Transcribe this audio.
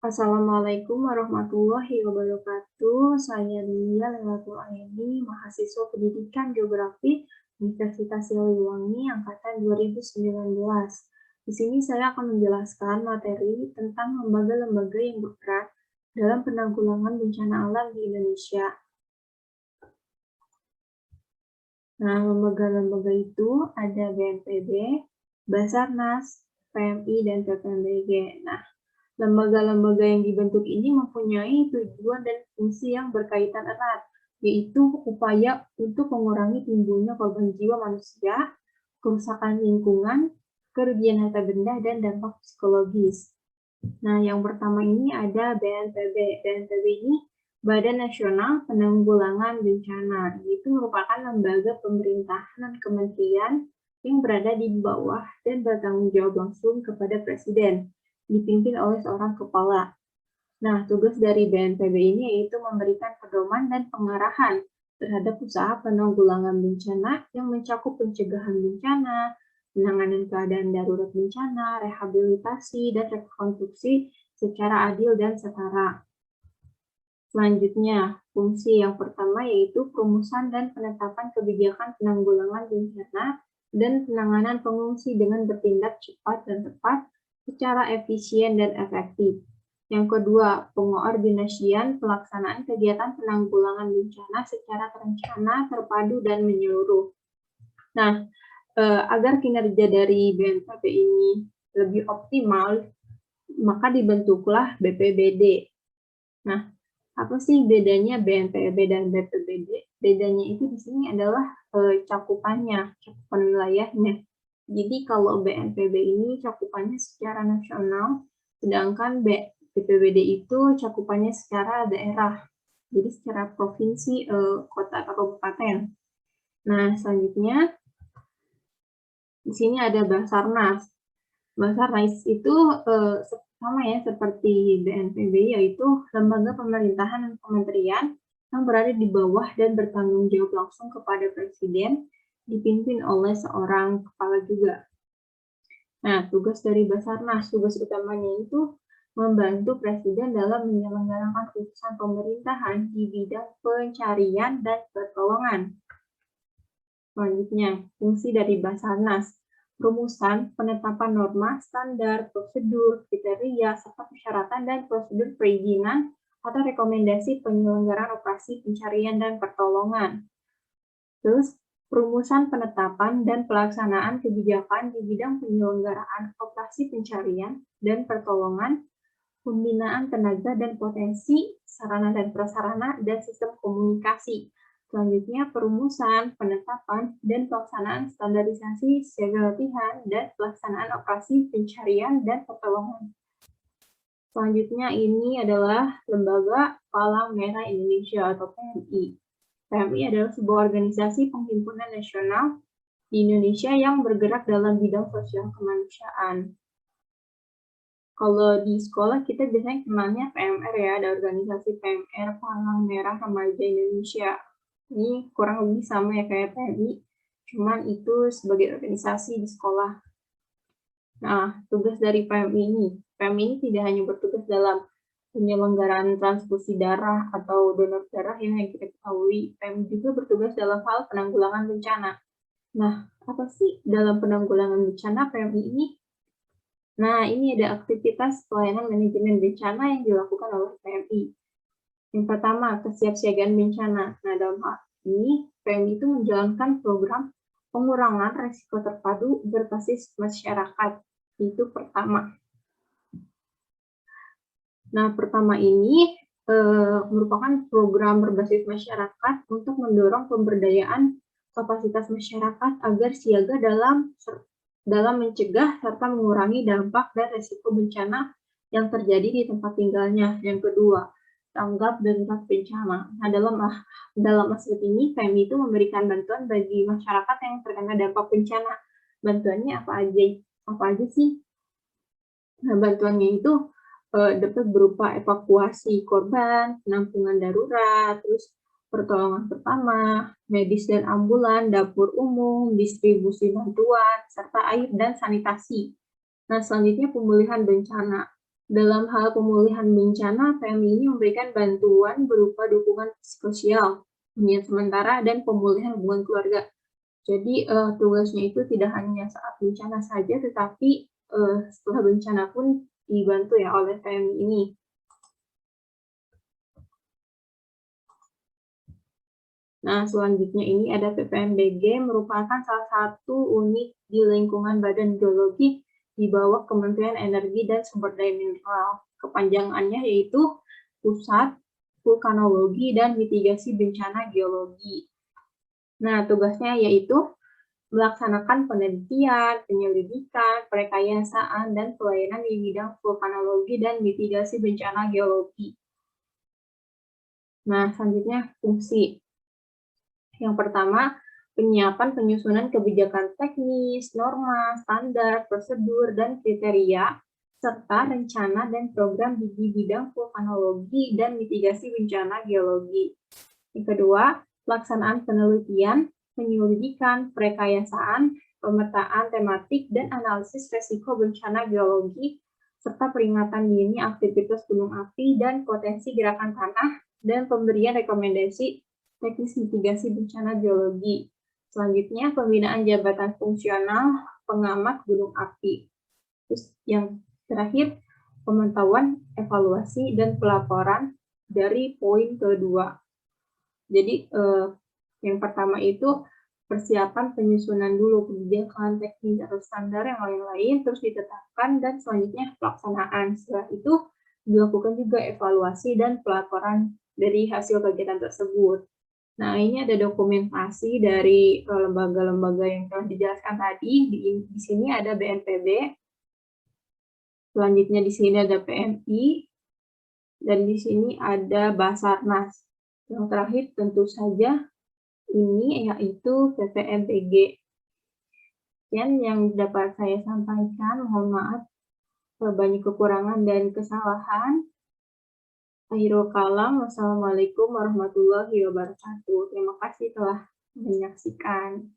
Assalamualaikum warahmatullahi wabarakatuh. Saya Lia Lailatul Aini, mahasiswa Pendidikan Geografi Universitas Siliwangi angkatan 2019. Di sini saya akan menjelaskan materi tentang lembaga-lembaga yang berperan dalam penanggulangan bencana alam di Indonesia. Nah, lembaga-lembaga itu ada BNPB, Basarnas, PMI, dan PPMBG. Nah, lembaga-lembaga yang dibentuk ini mempunyai tujuan dan fungsi yang berkaitan erat, yaitu upaya untuk mengurangi timbulnya korban jiwa manusia, kerusakan lingkungan, kerugian harta benda, dan dampak psikologis. Nah, yang pertama ini ada BNPB. BNPB ini Badan Nasional Penanggulangan Bencana. Itu merupakan lembaga pemerintahan dan kementerian yang berada di bawah dan bertanggung jawab langsung kepada Presiden, dipimpin oleh seorang kepala. Nah, tugas dari BNPB ini yaitu memberikan pedoman dan pengarahan terhadap usaha penanggulangan bencana yang mencakup pencegahan bencana, penanganan keadaan darurat bencana, rehabilitasi, dan rekonstruksi secara adil dan setara. Selanjutnya, fungsi yang pertama yaitu perumusan dan penetapan kebijakan penanggulangan bencana dan penanganan pengungsi dengan bertindak cepat dan tepat secara efisien dan efektif. Yang kedua, pengoordinasian pelaksanaan kegiatan penanggulangan bencana secara terencana, terpadu, dan menyeluruh. Nah, agar kinerja dari BNPB ini lebih optimal, maka dibentuklah BPBD. Nah, apa sih bedanya BNPB dan BPBD? Bedanya itu di sini adalah cakupan wilayahnya. Jadi kalau BNPB ini cakupannya secara nasional, sedangkan BPBD itu cakupannya secara daerah. Jadi secara provinsi, kota atau kabupaten. Nah, selanjutnya di sini ada Basarnas. Basarnas itu sama ya seperti BNPB, yaitu lembaga pemerintahan dan kementerian yang berada di bawah dan bertanggung jawab langsung kepada Presiden, dipimpin oleh seorang kepala juga. Nah, tugas dari Basarnas, tugas utamanya itu membantu Presiden dalam menyelenggarakan urusan pemerintahan di bidang pencarian dan pertolongan. Selanjutnya, fungsi dari Basarnas, rumusan, penetapan norma, standar, prosedur, kriteria, serta persyaratan dan prosedur perizinan atau rekomendasi penyelenggaraan operasi pencarian dan pertolongan. Terus, perumusan penetapan dan pelaksanaan kebijakan di bidang penyelenggaraan operasi pencarian dan pertolongan, pembinaan tenaga dan potensi, sarana dan prasarana, dan sistem komunikasi. Selanjutnya, perumusan, penetapan, dan pelaksanaan standarisasi siaga latihan dan pelaksanaan operasi pencarian dan pertolongan. Selanjutnya, ini adalah Lembaga Palang Merah Indonesia atau PMI. PMI adalah sebuah organisasi penghimpunan nasional di Indonesia yang bergerak dalam bidang sosial kemanusiaan. Kalau di sekolah kita biasanya kenalnya PMR ya, ada organisasi PMR, Palang Merah Remaja Indonesia. Ini kurang lebih sama ya kayak PMI, cuman itu sebagai organisasi di sekolah. Nah, tugas dari PMI ini tidak hanya bertugas dalam penyelenggaraan transfusi darah atau donor darah yang kita ketahui, PMI juga bertugas dalam hal penanggulangan bencana. Nah, apa sih dalam penanggulangan bencana PMI ini? Nah, ini ada aktivitas pelayanan manajemen bencana yang dilakukan oleh PMI. Yang pertama, kesiapsiagaan bencana. Nah, dalam hal ini, PMI itu menjalankan program pengurangan risiko terpadu berbasis masyarakat. Itu pertama. Nah, pertama ini merupakan program berbasis masyarakat untuk mendorong pemberdayaan kapasitas masyarakat agar siaga dalam mencegah serta mengurangi dampak dan risiko bencana yang terjadi di tempat tinggalnya. Yang kedua, tanggap darurat bencana. Nah, dalam aspek ini, PMI itu memberikan bantuan bagi masyarakat yang terkena dampak bencana. Bantuannya apa aja sih? Nah, bantuannya itu dapat berupa evakuasi korban, penampungan darurat, terus pertolongan pertama, medis dan ambulan, dapur umum, distribusi bantuan, serta air dan sanitasi. Nah, selanjutnya pemulihan bencana. Dalam hal pemulihan bencana, PMI ini memberikan bantuan berupa dukungan psikososial, hunian sementara, dan pemulihan hubungan keluarga. Jadi tugasnya itu tidak hanya saat bencana saja, tetapi setelah bencana pun dibantu ya oleh PMI ini. Nah, selanjutnya ini ada PPMBG, merupakan salah satu unit di lingkungan Badan Geologi di bawah Kementerian Energi dan Sumber Daya Mineral. Kepanjangannya yaitu Pusat Vulkanologi dan Mitigasi Bencana Geologi. Nah, tugasnya yaitu melaksanakan penelitian, penyelidikan, perekayasaan, dan pelayanan di bidang vulkanologi dan mitigasi bencana geologi. Nah, selanjutnya fungsi. Yang pertama, penyiapan penyusunan kebijakan teknis, norma, standar, prosedur, dan kriteria, serta rencana dan program di bidang vulkanologi dan mitigasi bencana geologi. Yang kedua, pelaksanaan penelitian, penyelidikan, perekayasaan, pemetaan tematik, dan analisis resiko bencana geologi, serta peringatan dini aktivitas gunung api dan potensi gerakan tanah, dan pemberian rekomendasi teknis mitigasi bencana geologi. Selanjutnya, pembinaan jabatan fungsional pengamat gunung api. Terus yang terakhir, pemantauan, evaluasi, dan pelaporan dari poin kedua. Jadi yang pertama itu persiapan penyusunan dulu kebijakan teknis atau standar yang lain-lain, terus ditetapkan, dan selanjutnya pelaksanaan. Setelah itu dilakukan juga evaluasi dan pelaporan dari hasil kegiatan tersebut. Nah, ini ada dokumentasi dari lembaga-lembaga yang telah dijelaskan tadi. Di sini ada BNPB, selanjutnya di sini ada PMI, dan di sini ada Basarnas. Yang terakhir tentu saja ini yaitu PPMBG. Yang dapat saya sampaikan, mohon maaf banyak kekurangan dan kesalahan. Akhirul kalam, wassalamualaikum warahmatullahi wabarakatuh. Terima kasih telah menyaksikan.